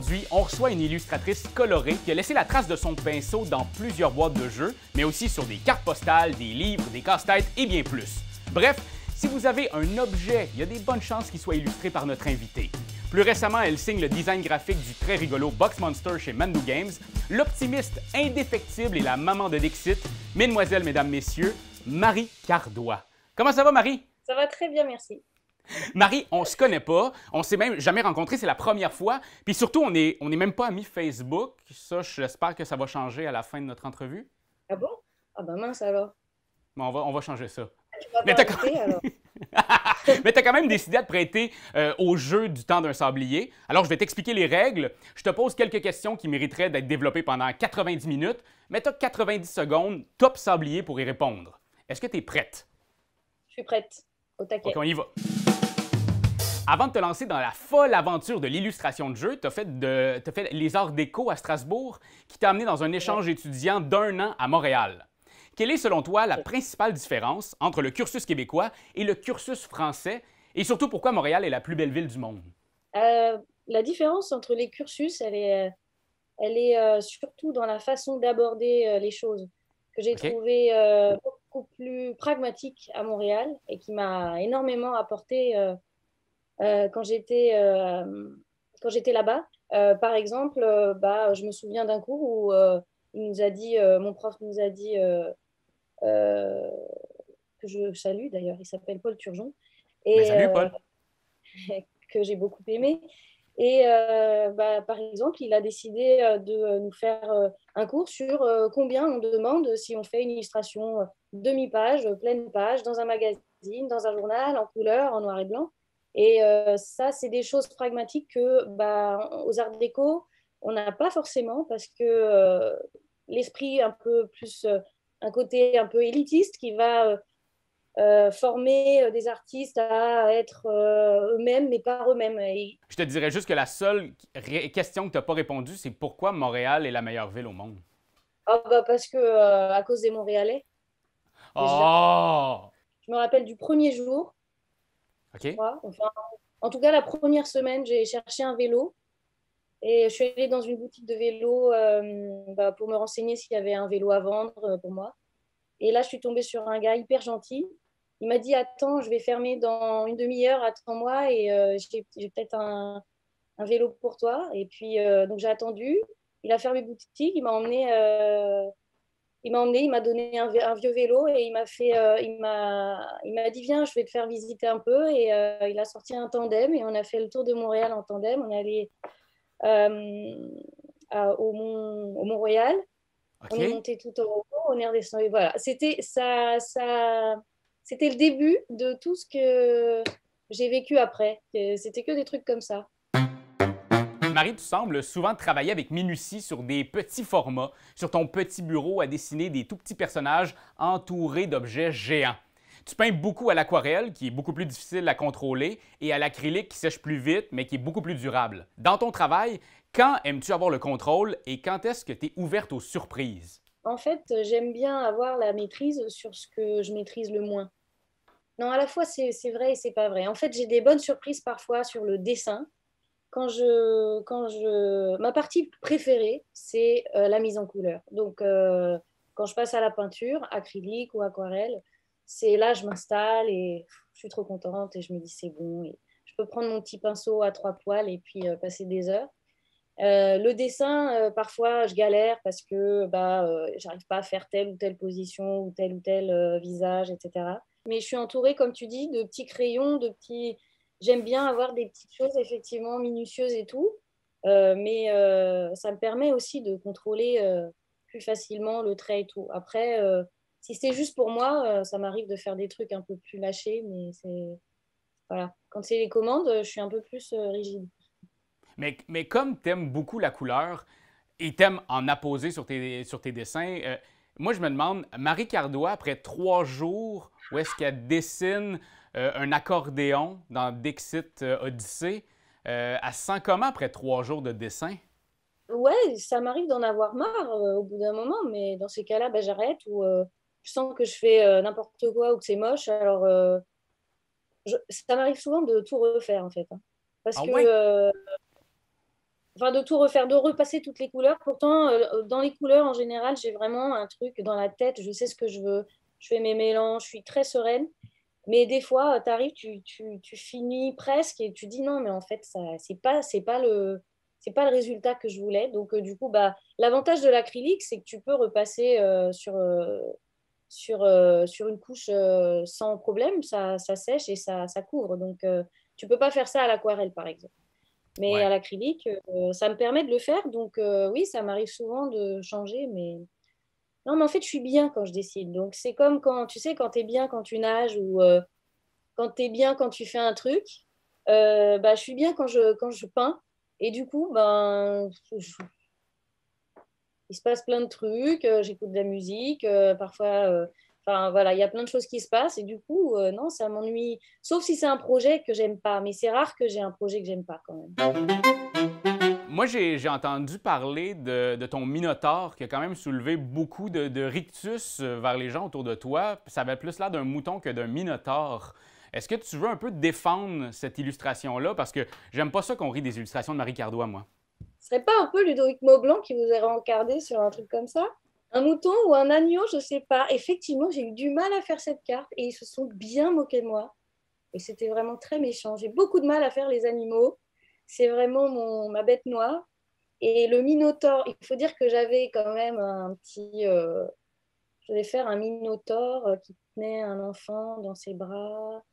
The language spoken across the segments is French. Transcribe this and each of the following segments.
Aujourd'hui, on reçoit une illustratrice colorée qui a laissé la trace de son pinceau dans plusieurs boîtes de jeux, mais aussi sur des cartes postales, des livres, des casse-têtes et bien plus. Bref, si vous avez un objet, il y a des bonnes chances qu'il soit illustré par notre invité. Plus récemment, elle signe le design graphique du très rigolo Box Monster chez Mandu Games, l'optimiste indéfectible et la maman de Dixit, mesdemoiselles, mesdames, messieurs, Marie Cardois. Comment ça va, Marie? Ça va très bien, merci. Marie, on se connaît pas, on s'est même jamais rencontrés, c'est la première fois. Puis surtout, on est même pas amis Facebook. Ça, j'espère que ça va changer à la fin de notre entrevue. Ah bon? Ah ben mince alors. Mais on va changer ça. Tu vas Mais pas t'as quand... inviter alors? Mais t'as quand même décidé à te prêter au jeu du temps d'un sablier. Alors, je vais t'expliquer les règles. Je te pose quelques questions qui mériteraient d'être développées pendant 90 minutes, mais t'as 90 secondes top sablier pour y répondre. Est-ce que t'es prête? Je suis prête. Au OK, taquet. on y va. Avant de te lancer dans la folle aventure de l'illustration de jeu, tu as fait les arts déco à Strasbourg, qui t'a amené dans un échange étudiant d'1 an à Montréal. Quelle est, selon toi, la principale différence entre le cursus québécois et le cursus français? Et surtout, pourquoi Montréal est la plus belle ville du monde? La différence entre les cursus, elle est surtout dans la façon d'aborder les choses, que j'ai OK? trouvé beaucoup plus pragmatique à Montréal et qui m'a énormément apporté quand j'étais là-bas. Par exemple, je me souviens d'un cours où il nous a dit, mon prof nous a dit, euh, que je salue d'ailleurs, il s'appelle Paul Turgeon, Ben, et salut, Paul. que j'ai beaucoup aimé. Et par exemple, il a décidé de nous faire un cours sur combien on demande si on fait une illustration demi-page, pleine page, dans un magazine, dans un journal, en couleur, en noir et blanc. Et ça, c'est des choses pragmatiques que, aux arts déco, on n'a pas forcément parce que l'esprit un peu plus, un côté un peu élitiste qui va former des artistes à être eux-mêmes, mais pas eux-mêmes. Je te dirais juste que la seule question que tu n'as pas répondu, c'est pourquoi Montréal est la meilleure ville au monde? Parce que, à cause des Montréalais, déjà. Oh! Je me rappelle du premier jour, je OK? crois. Enfin, en tout cas, la première semaine, j'ai cherché un vélo et je suis allée dans une boutique de vélo pour me renseigner s'il y avait un vélo à vendre pour moi. Et là, je suis tombée sur un gars hyper gentil. Il m'a dit, attends, je vais fermer dans une demi-heure, attends-moi et j'ai peut-être un vélo pour toi. Et puis, donc j'ai attendu. Il a fermé boutique, il m'a donné un vieux vélo et il m'a dit, viens, je vais te faire visiter un peu. Et il a sorti un tandem et on a fait le tour de Montréal en tandem. On est allé au Mont-Royal. On est OK? monté tout en haut, on est redescendu. Voilà, c'était le début de tout ce que j'ai vécu après. C'était que des trucs comme ça. Marie, tu sembles souvent travailler avec minutie sur des petits formats, sur ton petit bureau à dessiner des tout petits personnages entourés d'objets géants. Tu peins beaucoup à l'aquarelle, qui est beaucoup plus difficile à contrôler, et à l'acrylique qui sèche plus vite, mais qui est beaucoup plus durable. Dans ton travail, quand aimes-tu avoir le contrôle et quand est-ce que tu es ouverte aux surprises? En fait, j'aime bien avoir la maîtrise sur ce que je maîtrise le moins. Non, à la fois, c'est vrai et c'est pas vrai. En fait, j'ai des bonnes surprises parfois sur le dessin. Ma partie préférée, c'est la mise en couleur. Donc, quand je passe à la peinture, acrylique ou aquarelle, c'est là, je m'installe et je suis trop contente et je me dis c'est bon. Et je peux prendre mon petit pinceau à 3 poils et puis passer des heures. Le dessin, parfois, je galère parce que j'arrive pas à faire telle ou telle position ou tel visage, etc. Mais je suis entourée, comme tu dis, de petits crayons, de petits. J'aime bien avoir des petites choses effectivement minutieuses et tout, mais ça me permet aussi de contrôler plus facilement le trait et tout. Après, si c'est juste pour moi, ça m'arrive de faire des trucs un peu plus lâchés, mais c'est voilà. Quand c'est les commandes, je suis un peu plus rigide. Mais comme tu aimes beaucoup la couleur et t'aimes en apposer sur tes dessins, moi je me demande, Marie Cardois, après 3 jours, où est-ce qu'elle dessine un accordéon dans Dixit Odyssey, elle se sent comment après 3 jours de dessin? Ouais, ça m'arrive d'en avoir marre au bout d'un moment, mais dans ces cas-là, j'arrête ou je sens que je fais n'importe quoi ou que c'est moche. Alors, ça m'arrive souvent de tout refaire en fait, hein. Parce Ah que ouais? enfin, de tout refaire, de repasser toutes les couleurs. Pourtant, dans les couleurs, en général, j'ai vraiment un truc dans la tête. Je sais ce que je veux. Je fais mes mélanges. Je suis très sereine. Mais des fois, tu arrives, tu finis presque et tu dis non, mais en fait, ça, c'est pas le résultat que je voulais. Donc, du coup, bah, l'avantage de l'acrylique, c'est que tu peux repasser sur une couche sans problème. Ça sèche et ça couvre. Donc, tu peux pas faire ça à l'aquarelle, par exemple. Mais à Ouais. l'acrylique, ça me permet de le faire. Donc, oui, ça m'arrive souvent de changer. Mais non, mais en fait, je suis bien quand je dessine. Donc, c'est comme quand, tu sais, quand tu es bien quand tu nages ou quand tu es bien quand tu fais un truc. Bah, je suis bien quand je peins. Et du coup, ben, il se passe plein de trucs. J'écoute de la musique. Parfois, enfin, voilà, il y a plein de choses qui se passent. Et du coup, non, ça m'ennuie. Sauf si c'est un projet que j'aime pas. Mais c'est rare que j'ai un projet que j'aime pas quand même. Moi, j'ai entendu parler de ton Minotaure qui a quand même soulevé beaucoup de rictus vers les gens autour de toi. Ça avait plus l'air d'un mouton que d'un Minotaure. Est-ce que tu veux un peu défendre cette illustration-là? Parce que j'aime pas ça qu'on rit des illustrations de Marie Cardois, moi. Ce serait pas un peu Ludovic Maublanc qui vous aurait encardé sur un truc comme ça? Un mouton ou un agneau, je sais pas. Effectivement, j'ai eu du mal à faire cette carte et ils se sont bien moqués de moi. Et c'était vraiment très méchant. J'ai beaucoup de mal à faire les animaux. C'est vraiment ma bête noire. Et le minotaure, il faut dire que j'avais quand même un petit. Je devais faire un minotaure qui tenait un enfant dans ses bras.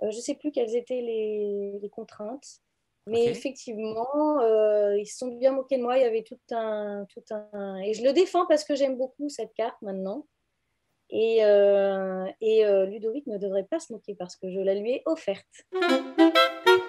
Je ne sais plus quelles étaient les contraintes. Mais OK? effectivement, ils se sont bien moqués de moi. Il y avait Et je le défends parce que j'aime beaucoup cette carte maintenant. Et Ludovic ne devrait pas se moquer parce que je la lui ai offerte.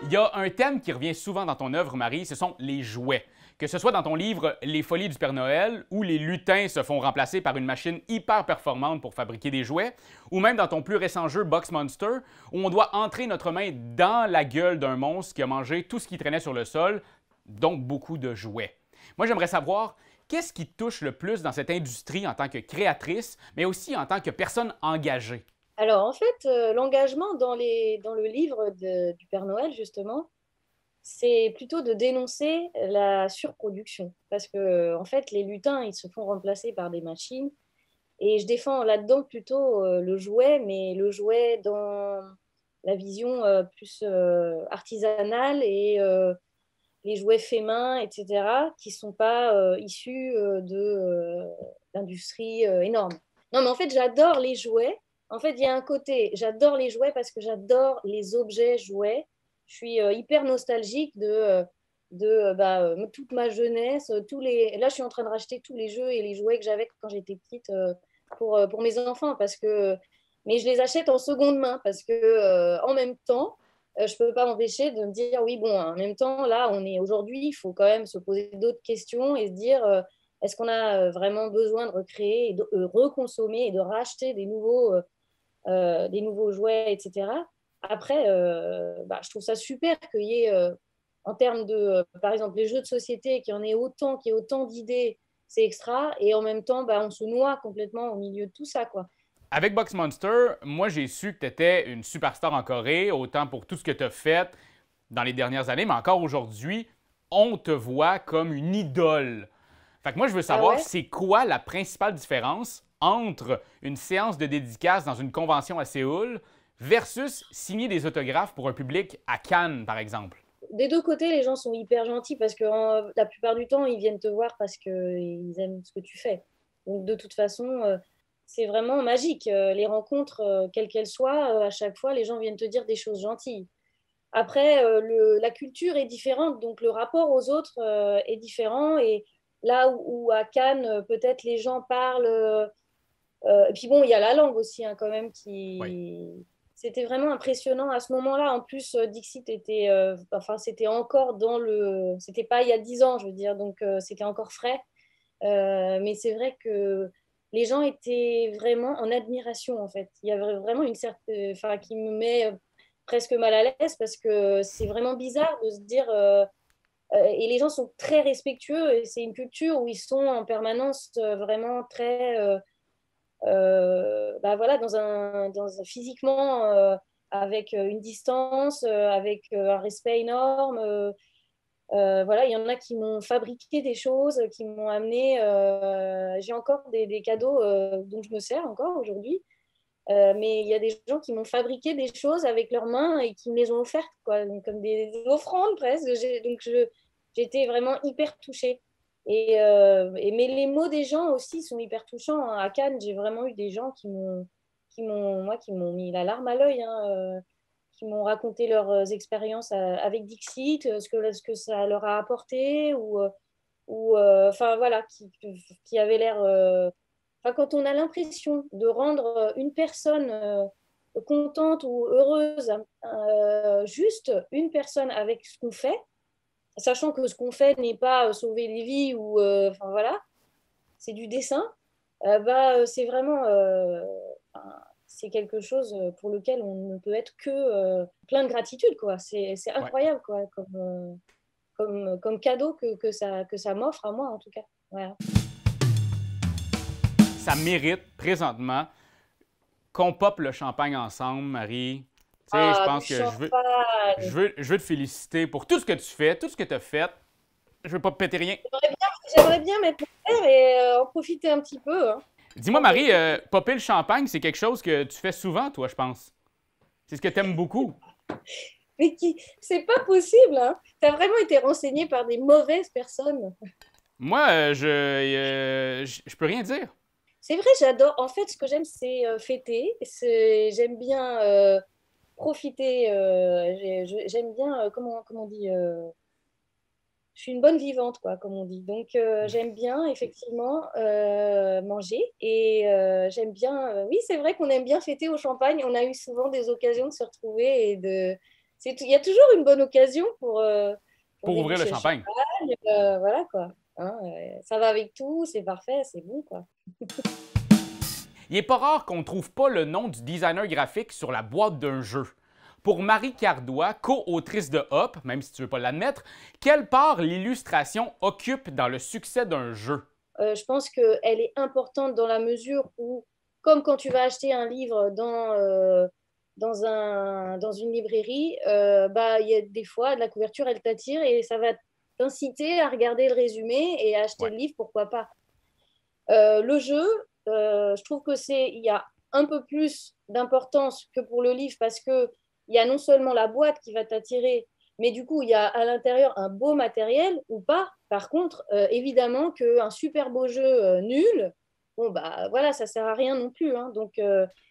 Il y a un thème qui revient souvent dans ton œuvre, Marie, ce sont les jouets. Que ce soit dans ton livre Les Folies du Père Noël, où les lutins se font remplacer par une machine hyper performante pour fabriquer des jouets, ou même dans ton plus récent jeu Box Monster, où on doit entrer notre main dans la gueule d'un monstre qui a mangé tout ce qui traînait sur le sol, donc beaucoup de jouets. Moi, j'aimerais savoir, qu'est-ce qui te touche le plus dans cette industrie en tant que créatrice, mais aussi en tant que personne engagée? Alors, en fait, l'engagement dans le livre du Père Noël, justement, c'est plutôt de dénoncer la surproduction. Parce que, en fait, les lutins, ils se font remplacer par des machines. Et je défends là-dedans plutôt le jouet, mais le jouet dans la vision plus artisanale et les jouets faits main, etc., qui ne sont pas issus d'industries énormes. Non, mais en fait, j'adore les jouets. En fait, il y a un côté, j'adore les jouets parce que j'adore les objets jouets. Je suis hyper nostalgique de toute ma jeunesse. Là, je suis en train de racheter tous les jeux et les jouets que j'avais quand j'étais petite pour mes enfants. Mais je les achète en seconde main parce que en même temps, je ne peux pas m'empêcher de me dire, oui, bon, en même temps, là, on est aujourd'hui, il faut quand même se poser d'autres questions et se dire, est-ce qu'on a vraiment besoin de recréer, et de reconsommer et de racheter des nouveaux jouets, etc. Après, je trouve ça super qu'il y ait, en termes par exemple, les jeux de société, qu'il y ait autant d'idées, c'est extra, et en même temps, on se noie complètement au milieu de tout ça, quoi. Avec Box Monster, moi j'ai su que tu étais une superstar en Corée, autant pour tout ce que tu as fait dans les dernières années, mais encore aujourd'hui, on te voit comme une idole. Fait que moi je veux Ah savoir, ouais? c'est quoi la principale différence entre une séance de dédicace dans une convention à Séoul versus signer des autographes pour un public à Cannes, par exemple? Des deux côtés, les gens sont hyper gentils parce que la plupart du temps, ils viennent te voir parce qu'ils aiment ce que tu fais. Donc, de toute façon, c'est vraiment magique. Les rencontres, quelles qu'elles soient, à chaque fois, les gens viennent te dire des choses gentilles. Après, la culture est différente, donc le rapport aux autres est différent. Et là où à Cannes, peut-être les gens parlent. Et puis bon, il y a la langue aussi, hein, quand même, Oui. qui. C'était vraiment impressionnant à ce moment-là. En plus, Dixit était. Enfin, c'était encore dans le. C'était pas il y a 10 ans, je veux dire, donc c'était encore frais. Mais c'est vrai que les gens étaient vraiment en admiration, en fait. Il y avait vraiment une certaine. Enfin, qui me met presque mal à l'aise parce que c'est vraiment bizarre de se dire. Et les gens sont très respectueux et c'est une culture où ils sont en permanence vraiment très voilà, physiquement, avec une distance, avec un respect énorme. Voilà, il y en a qui m'ont fabriqué des choses, qui m'ont amené. J'ai encore des cadeaux dont je me sers encore aujourd'hui. Mais il y a des gens qui m'ont fabriqué des choses avec leurs mains et qui me les ont offertes, quoi, donc, comme des offrandes presque. Donc j'étais vraiment hyper touchée. Mais les mots des gens aussi sont hyper touchants, hein. À Cannes, j'ai vraiment eu des gens qui m'ont mis la larme à l'œil, hein, qui m'ont raconté leurs expériences avec Dixit, ce que ça leur a apporté, enfin voilà, qui avait l'air. Enfin, quand on a l'impression de rendre une personne contente ou heureuse, juste une personne avec ce qu'on fait, sachant que ce qu'on fait n'est pas sauver des vies ou enfin voilà, c'est du dessin, c'est vraiment c'est quelque chose pour lequel on ne peut être que plein de gratitude, quoi. C'est Ouais. incroyable, quoi, comme cadeau que ça m'offre à moi, en tout cas. Voilà. Ça mérite présentement qu'on pop le champagne ensemble, Marie. Tu sais, je Ah, du pense que champagne! je veux te féliciter pour tout ce que tu fais, tout ce que tu as fait. Je veux pas te péter rien. J'aimerais bien mettre mon verre et en profiter un petit peu, hein. Dis-moi, Marie, popper le champagne, c'est quelque chose que tu fais souvent, toi, je pense. C'est ce que tu aimes beaucoup. Mais c'est pas possible, hein. Tu as vraiment été renseigné par des mauvaises personnes. Moi, je peux rien dire. C'est vrai, j'adore. En fait, ce que j'aime, c'est fêter. J'aime bien profiter. J'aime bien, comment on dit, je suis une bonne vivante, quoi, comme on dit. Donc, j'aime bien, effectivement, manger. Et j'aime bien. Oui, c'est vrai qu'on aime bien fêter au champagne. On a eu souvent des occasions de se retrouver il y a toujours une bonne occasion pour Pour ouvrir le déboucher le champagne. champagne. Voilà, quoi. Hein, ça va avec tout, c'est parfait, c'est bon, quoi. Il n'est pas rare qu'on ne trouve pas le nom du designer graphique sur la boîte d'un jeu. Pour Marie Cardois, co-autrice de Hop, même si tu ne veux pas l'admettre, quelle part l'illustration occupe dans le succès d'un jeu? Je pense qu'elle est importante dans la mesure où, comme quand tu vas acheter un livre dans une librairie, il y a des fois, de la couverture, elle t'attire et ça va t'inciter à regarder le résumé et à acheter Ouais. le livre, pourquoi pas. Le jeu, je trouve il y a un peu plus d'importance que pour le livre parce que il y a non seulement la boîte qui va t'attirer, mais du coup, il y a à l'intérieur un beau matériel ou pas. Par contre, évidemment qu'un super beau jeu nul, bon, bah voilà, ça sert à rien non plus, hein. Donc,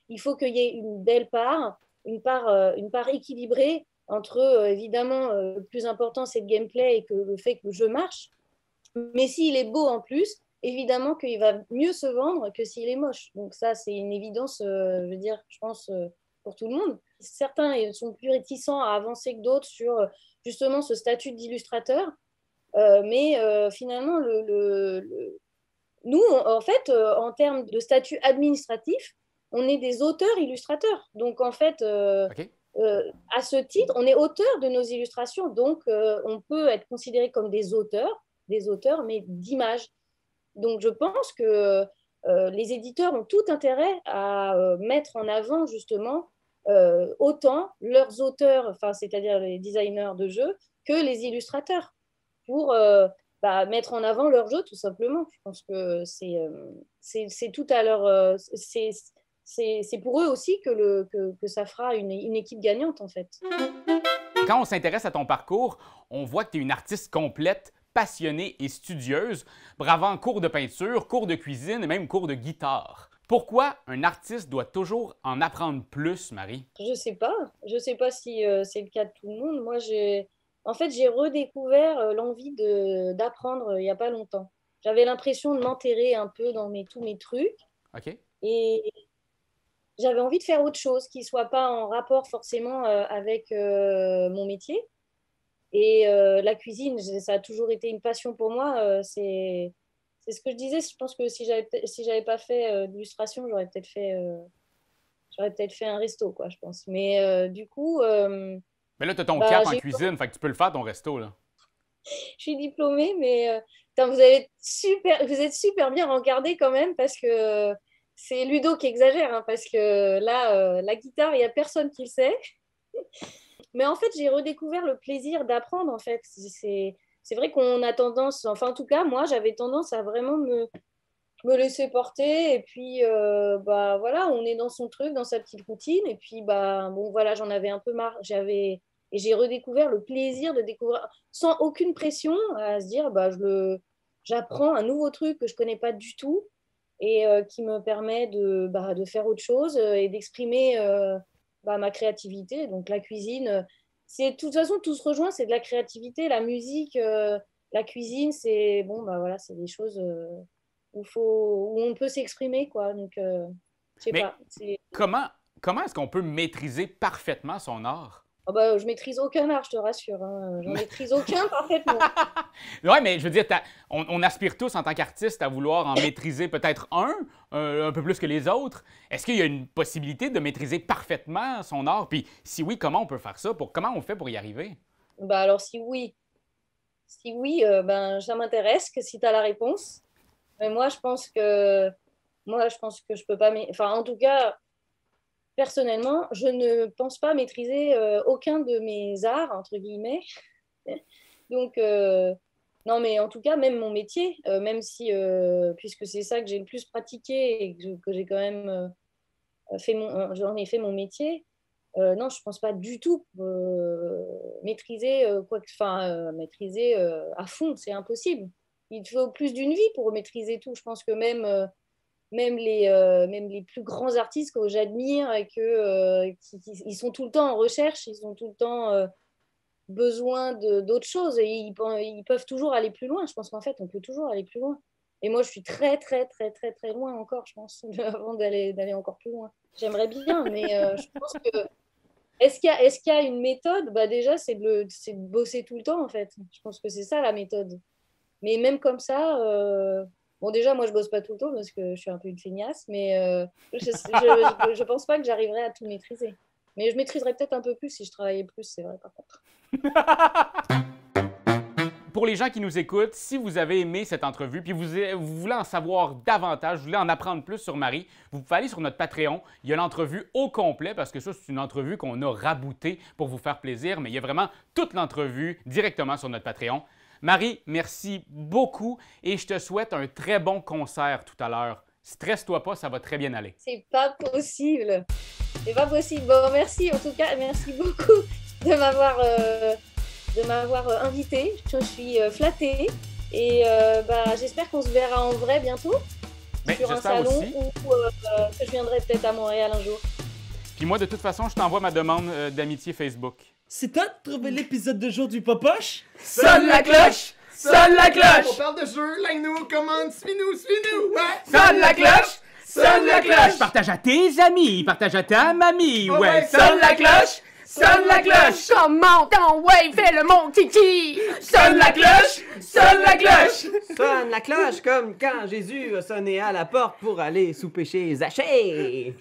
il faut qu'il y ait une belle part, une part équilibrée entre, évidemment, le plus important, c'est le gameplay et que le fait que le jeu marche. Mais s'il est beau en plus, évidemment qu'il va mieux se vendre que s'il est moche. Donc ça, c'est une évidence, je veux dire, je pense, pour tout le monde. Certains sont plus réticents à avancer que d'autres sur justement ce statut d'illustrateur. Finalement, nous, en fait, en termes de statut administratif, on est des auteurs-illustrateurs. Donc, en fait, OK? à ce titre, on est auteur de nos illustrations. Donc, on peut être considéré comme des auteurs, mais d'images. Donc, je pense que les éditeurs ont tout intérêt à mettre en avant justement autant leurs auteurs, enfin, c'est-à-dire les designers de jeux, que les illustrateurs pour mettre en avant leur jeu tout simplement. Je pense que c'est tout à leur. C'est pour eux aussi que ça fera une équipe gagnante en fait. Quand on s'intéresse à ton parcours, on voit que tu es une artiste complète, passionnée et studieuse, bravant cours de peinture, cours de cuisine et même cours de guitare. Pourquoi un artiste doit toujours en apprendre plus, Marie? Je sais pas si c'est le cas de tout le monde. En fait, j'ai redécouvert l'envie d'apprendre il y a pas longtemps. J'avais l'impression de m'enterrer un peu dans tous mes trucs OK? et j'avais envie de faire autre chose qui soit pas en rapport forcément avec mon métier. Et la cuisine, ça a toujours été une passion pour moi. C'est ce que je disais. Je pense que si j'avais pas fait d'illustration, j'aurais peut-être fait un resto, quoi, je pense. Mais du coup, Mais là, tu as ton cap en j'ai cuisine, fait que tu peux le faire ton resto, là. je suis diplômée, mais putain, vous êtes super bien regardé quand même parce que c'est Ludo qui exagère, hein, parce que là, la guitare, il n'y a personne qui le sait. Mais en fait, j'ai redécouvert le plaisir d'apprendre, en fait. c'est vrai qu'on a tendance, enfin en tout cas, moi, j'avais tendance à vraiment me laisser porter. Et puis, bah, voilà, on est dans son truc, dans sa petite routine. Et puis, bah, bon, voilà, j'en avais un peu marre. Et j'ai redécouvert le plaisir de découvrir, sans aucune pression, à se dire, bah, j'apprends un nouveau truc que je ne connais pas du tout et qui me permet de faire autre chose et d'exprimer ma créativité. Donc, la cuisine, de toute façon, tout se rejoint, c'est de la créativité. La musique, la cuisine, c'est bon, bah, voilà, c'est des choses où on peut s'exprimer, quoi. Donc, je sais Mais pas. comment est-ce qu'on peut maîtriser parfaitement son art? Oh bah, je maîtrise aucun art, je te rassure. Hein. J'en maîtrise aucun parfaitement. Oui, mais je veux dire, on aspire tous en tant qu'artiste à vouloir en maîtriser peut-être un peu plus que les autres. Est-ce qu'il y a une possibilité de maîtriser parfaitement son art? Puis si oui, comment on peut faire ça? Comment on fait pour y arriver? Bah alors si oui, ben ça m'intéresse que si tu as la réponse. Mais moi je pense que je peux pas. Enfin, en tout cas. Personnellement, je ne pense pas maîtriser aucun de mes arts, entre guillemets. Donc, non, mais en tout cas, même mon métier, même si, puisque c'est ça que j'ai le plus pratiqué et que j'ai quand même j'en ai fait mon métier, non, je ne pense pas du tout maîtriser maîtriser à fond, c'est impossible. Il faut plus d'une vie pour maîtriser tout. Je pense que même les plus grands artistes que j'admire et ils sont tout le temps en recherche, ils ont tout le temps besoin d'autres choses et ils peuvent toujours aller plus loin. Je pense qu'en fait, on peut toujours aller plus loin. Et moi, je suis très, très, très, très, très loin encore, je pense, avant d'aller encore plus loin. J'aimerais bien, mais je pense que est-ce qu'il y a une méthode? Bah déjà, c'est de bosser tout le temps, en fait. Je pense que c'est ça, la méthode. Mais même comme ça... Bon, déjà, moi, je bosse pas tout le temps parce que je suis un peu une feignasse, mais je pense pas que j'arriverai à tout maîtriser. Mais je maîtriserais peut-être un peu plus si je travaillais plus, c'est vrai, par contre. Pour les gens qui nous écoutent, si vous avez aimé cette entrevue, puis vous voulez en savoir davantage, vous voulez en apprendre plus sur Marie, vous pouvez aller sur notre Patreon. Il y a l'entrevue au complet, parce que ça, c'est une entrevue qu'on a raboutée pour vous faire plaisir, mais il y a vraiment toute l'entrevue directement sur notre Patreon. Marie, merci beaucoup et je te souhaite un très bon concert tout à l'heure. Stresse-toi pas, ça va très bien aller. C'est pas possible. C'est pas possible. Bon, merci en tout cas, merci beaucoup de m'avoir invitée. Je suis flattée et j'espère qu'on se verra en vrai bientôt sur un salon aussi. Ou que je viendrai peut-être à Montréal un jour. Puis moi, de toute façon, je t'envoie ma demande d'amitié Facebook. C'est toi de trouver l'épisode de jour du Popoche? Sonne la cloche! Sonne la cloche! On parle de jeu, like-nous, commande, suis-nous, ouais! Sonne la cloche! Sonne la cloche! Partage à tes amis, partage à ta mamie, Oh ouais! ouais, Sonne la cloche! Sonne la cloche! Commente en ouais, fais-le mon titi! Sonne la cloche! Sonne la cloche! Sonne la cloche comme quand Jésus a sonné à la porte pour aller souper chez Zachée.